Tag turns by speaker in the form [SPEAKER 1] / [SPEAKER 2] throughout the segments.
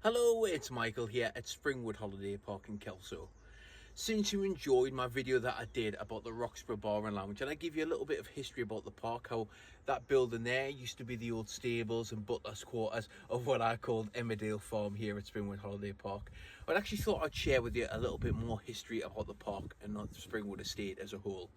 [SPEAKER 1] Hello, it's Michael here at Springwood Holiday Park in Kelso. Since you enjoyed my video that I did about the Roxburgh Bar and Lounge, and I give you a little bit of history about the park, how that building there used to be the old stables and butler's quarters of what I called Emmerdale Farm here at Springwood Holiday Park, I actually thought I'd share with you a little bit more history about the park and not the Springwood Estate as a whole.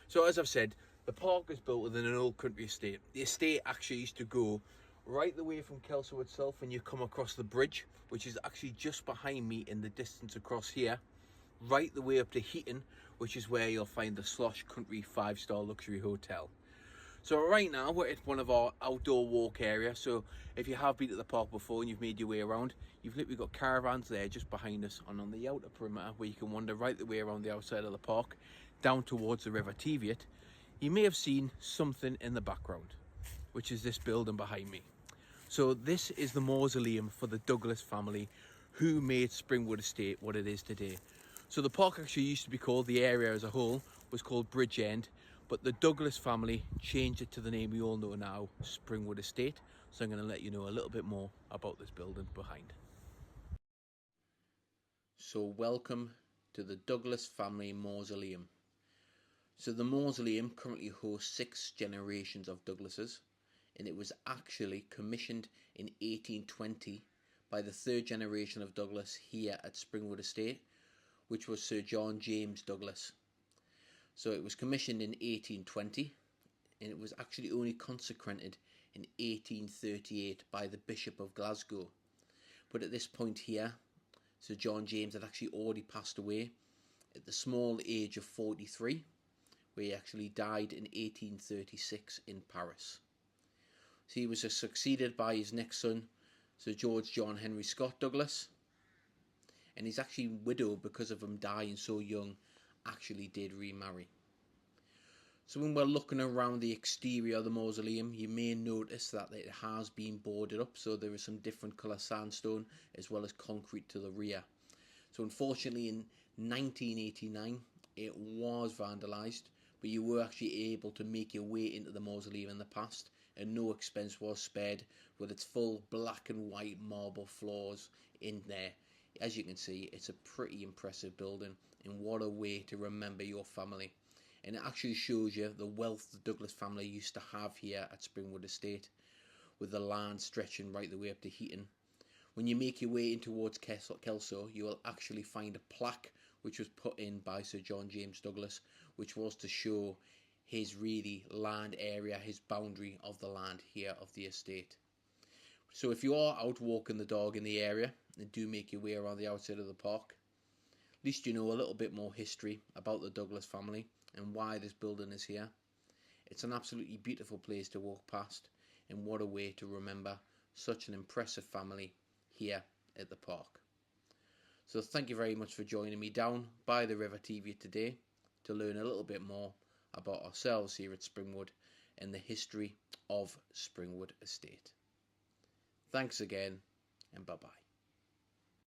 [SPEAKER 1] So as I've said, the park is built within an old country estate. The estate actually used to go right the way from Kelso itself when you come across the bridge, which is actually just behind me in the distance across here, right the way up to Heaton, which is where you'll find the Slosh Country 5-star luxury hotel. So right now we're at one of our outdoor walk area. So if you have been to the park before and you've made your way around, you've literally got caravans there just behind us, and on the outer perimeter where you can wander right the way around the outside of the park down towards the River Teviot. You may have seen something in the background, which is this building behind me. So this is the mausoleum for the Douglas family who made Springwood Estate what it is today. So the park actually used to be called, the area as a whole was called Bridgend, but the Douglas family changed it to the name we all know now, Springwood Estate. So I'm going to let you know a little bit more about this building behind. So welcome to the Douglas family mausoleum. So the mausoleum currently hosts 6 generations of Douglases, and it was actually commissioned in 1820 by the 3rd generation of Douglas here at Springwood Estate, which was Sir John James Douglas. So it was commissioned in 1820, and it was actually only consecrated in 1838 by the Bishop of Glasgow. But at this point here, Sir John James had actually already passed away at the small age of 43, where he actually died in 1836 in Paris. So he was succeeded by his next son, Sir George John Henry Scott Douglas, and he's actually widowed because of him dying so young, actually did remarry. So when we're looking around the exterior of the mausoleum, you may notice that it has been boarded up, so there is some different colour sandstone as well as concrete to the rear. So unfortunately in 1989 it was vandalised, but you were actually able to make your way into the mausoleum in the past, and no expense was spared with its full black and white marble floors in there. As you can see, it's a pretty impressive building, and what a way to remember your family. And it actually shows you the wealth the Douglas family used to have here at Springwood Estate, with the land stretching right the way up to Heaton. When you make your way in towards Kelso, you will actually find a plaque which was put in by Sir John James Douglas, which was to show his really land area, his boundary of the land here of the estate. So if you are out walking the dog in the area and do make your way around the outside of the park, at least you know a little bit more history about the Douglas family and why this building is here. It's an absolutely beautiful place to walk past, and what a way to remember such an impressive family here at the park. So thank you very much for joining me down by the River Teviot today to learn a little bit more about ourselves here at Springwood and the history of Springwood Estate. Thanks again, and bye-bye.